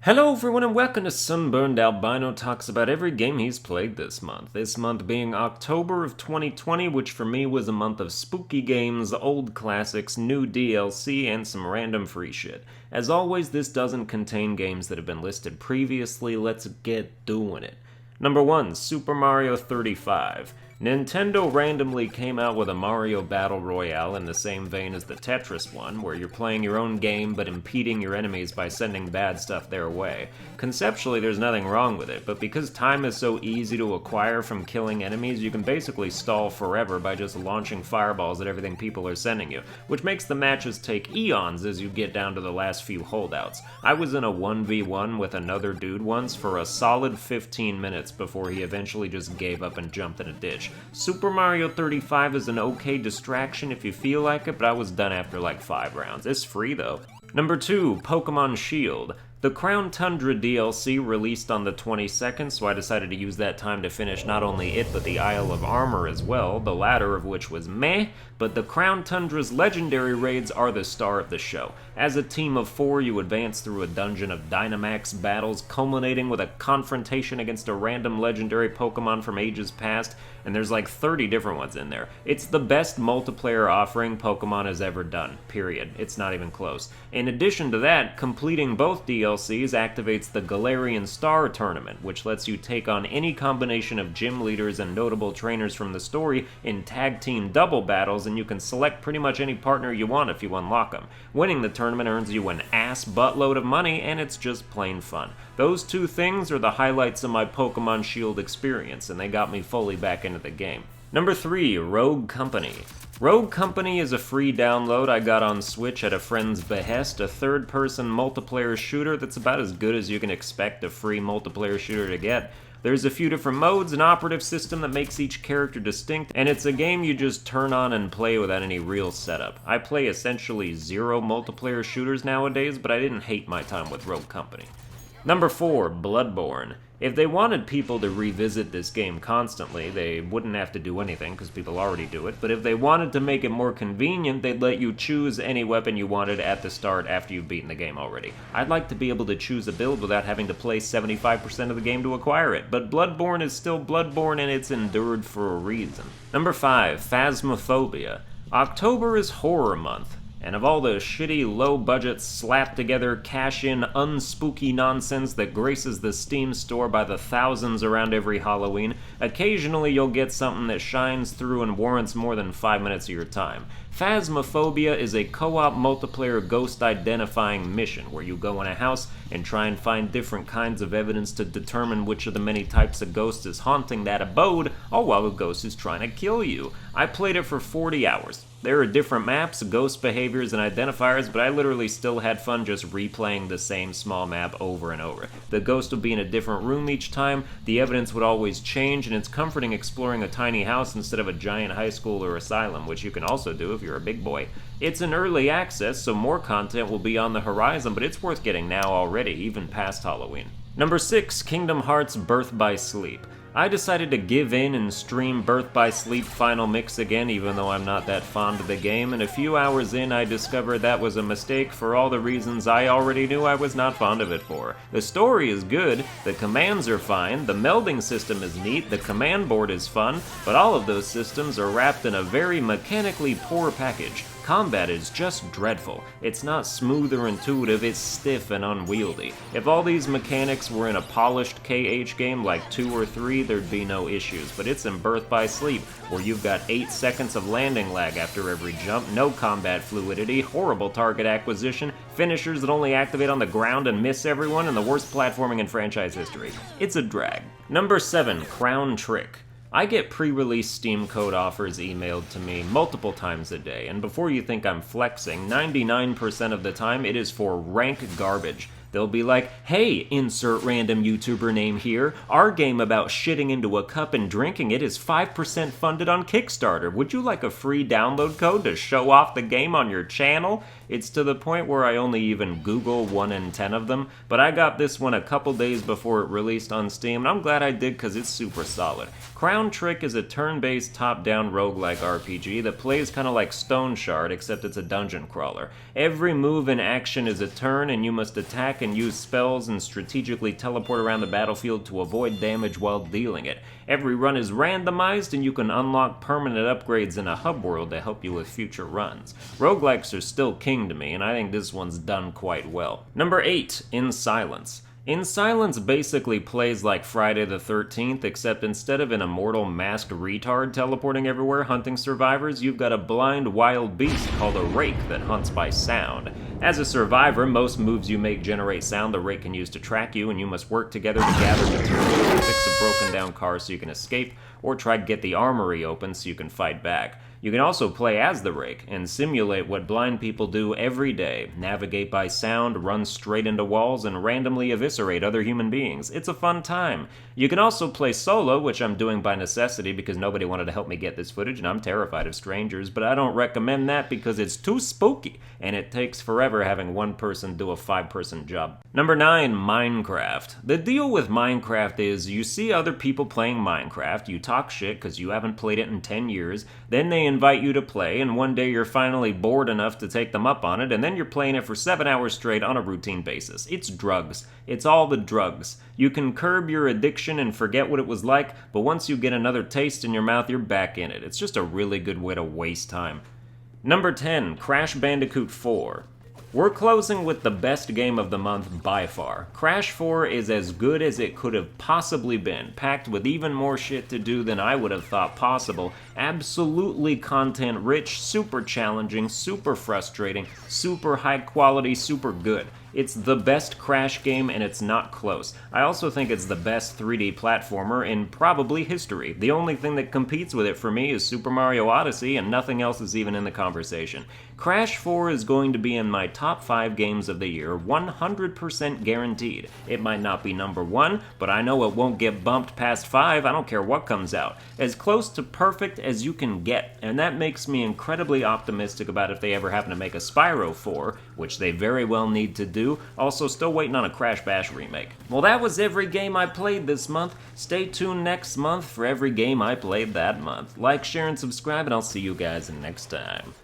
Hello everyone and welcome to Sunburned. Albino talks about every game he's played this month. This month being October of 2020, which for me was a month of spooky games, old classics, new DLC, and some random free shit. As always, this doesn't contain games that have been listed previously. Let's get doing it. Number 1, Super Mario 35. Nintendo randomly came out with a Mario Battle Royale in the same vein as the Tetris one, where you're playing your own game but impeding your enemies by sending bad stuff their way. Conceptually, there's nothing wrong with it, but because time is so easy to acquire from killing enemies, you can basically stall forever by just launching fireballs at everything people are sending you, which makes the matches take eons as you get down to the last few holdouts. I was in a 1v1 with another dude once for a solid 15 minutes before he eventually just gave up and jumped in a ditch. Super Mario 35 is an okay distraction if you feel like it, but I was done after like 5 rounds. It's free though. Number 2, Pokemon Shield. The Crown Tundra DLC released on the 22nd, so I decided to use that time to finish not only it but the Isle of Armor as well, the latter of which was meh, but the Crown Tundra's legendary raids are the star of the show. As a team of 4, you advance through a dungeon of Dynamax battles, culminating with a confrontation against a random legendary Pokemon from ages past, and there's like 30 different ones in there. It's the best multiplayer offering Pokemon has ever done, period. It's not even close. In addition to that, completing both DLCs activates the Galarian Star Tournament, which lets you take on any combination of gym leaders and notable trainers from the story in tag team double battles, and you can select pretty much any partner you want if you unlock them. Winning the tournament earns you an ass buttload of money, and it's just plain fun. Those two things are the highlights of my Pokemon Shield experience, and they got me fully back into the game. Number 3, Rogue Company. Rogue Company is a free download I got on Switch at a friend's behest, a third-person multiplayer shooter that's about as good as you can expect a free multiplayer shooter to get. There's a few different modes, an operative system that makes each character distinct, and it's a game you just turn on and play without any real setup. I play essentially 0 multiplayer shooters nowadays, but I didn't hate my time with Rogue Company. Number 4, Bloodborne. If they wanted people to revisit this game constantly, they wouldn't have to do anything because people already do it, but if they wanted to make it more convenient, they'd let you choose any weapon you wanted at the start after you've beaten the game already. I'd like to be able to choose a build without having to play 75% of the game to acquire it, but Bloodborne is still Bloodborne and it's endured for a reason. Number 5, Phasmophobia. October is horror month. And of all the shitty, low-budget, slapped-together, cash-in, unspooky nonsense that graces the Steam store by the thousands around every Halloween, occasionally you'll get something that shines through and warrants more than 5 minutes of your time. Phasmophobia is a co-op multiplayer ghost-identifying mission where you go in a house and try and find different kinds of evidence to determine which of the many types of ghosts is haunting that abode, all while the ghost is trying to kill you. I played it for 40 hours. There are different maps, ghost behaviors, and identifiers, but I literally still had fun just replaying the same small map over and over. The ghost would be in a different room each time, the evidence would always change, and it's comforting exploring a tiny house instead of a giant high school or asylum, which you can also do if you're a big boy. It's an early access, so more content will be on the horizon, but it's worth getting now already, even past Halloween. Number 6, Kingdom Hearts Birth by Sleep. I decided to give in and stream Birth by Sleep Final Mix again, even though I'm not that fond of the game, and a few hours in I discovered that was a mistake for all the reasons I already knew I was not fond of it for. The story is good, the commands are fine, the melding system is neat, the command board is fun, but all of those systems are wrapped in a very mechanically poor package. Combat is just dreadful. It's not smooth or intuitive, it's stiff and unwieldy. If all these mechanics were in a polished KH game like 2 or 3, there'd be no issues, but it's in Birth by Sleep, where you've got 8 seconds of landing lag after every jump, no combat fluidity, horrible target acquisition, finishers that only activate on the ground and miss everyone, and the worst platforming in franchise history. It's a drag. Number 7, Crown Trick. I get pre-release Steam code offers emailed to me multiple times a day, and before you think I'm flexing, 99% of the time it is for rank garbage. They'll be like, hey, insert random YouTuber name here, our game about shitting into a cup and drinking it is 5% funded on Kickstarter. Would you like a free download code to show off the game on your channel? It's to the point where I only even Google 1 in 10 of them, but I got this one a couple days before it released on Steam, and I'm glad I did because it's super solid. Crown Trick is a turn-based top-down roguelike RPG that plays kind of like Stone Shard, except it's a dungeon crawler. Every move and action is a turn, and you must attack attack and use spells and strategically teleport around the battlefield to avoid damage while dealing it. Every run is randomized, and you can unlock permanent upgrades in a hub world to help you with future runs. Roguelikes are still king to me, and I think this one's done quite well. Number 8, In Silence. In Silence basically plays like Friday the 13th, except instead of an immortal masked retard teleporting everywhere hunting survivors, you've got a blind wild beast called a rake that hunts by sound. As a survivor, most moves you make generate sound the rake can use to track you, and you must work together to gather materials to fix a broken down car so you can escape, or try to get the armory open so you can fight back. You can also play as the rake and simulate what blind people do every day: navigate by sound, run straight into walls, and randomly eviscerate other human beings. It's a fun time. You can also play solo, which I'm doing by necessity because nobody wanted to help me get this footage and I'm terrified of strangers, but I don't recommend that because it's too spooky and it takes forever having one person do a 5-person job. Number 9, Minecraft. The deal with Minecraft is you see other people playing Minecraft, you talk shit because you haven't played it in 10 years, then they invite you to play, and one day you're finally bored enough to take them up on it, and then you're playing it for 7 hours straight on a routine basis. It's drugs. It's all the drugs. You can curb your addiction and forget what it was like, but once you get another taste in your mouth, you're back in it. It's just a really good way to waste time. Number 10, Crash Bandicoot 4. We're closing with the best game of the month by far. Crash 4 is as good as it could have possibly been, packed with even more shit to do than I would have thought possible, absolutely content-rich, super challenging, super frustrating, super high quality, super good. It's the best Crash game, and it's not close. I also think it's the best 3D platformer in probably history. The only thing that competes with it for me is Super Mario Odyssey, and nothing else is even in the conversation. Crash 4 is going to be in my top 5 games of the year, 100% guaranteed. It might not be number 1, but I know it won't get bumped past 5, I don't care what comes out. As close to perfect as you can get, and that makes me incredibly optimistic about if they ever happen to make a Spyro 4, which they very well need to do. Also, still waiting on a Crash Bash remake. Well, that was every game I played this month. Stay tuned next month for every game I played that month. Like, share, and subscribe, and I'll see you guys next time.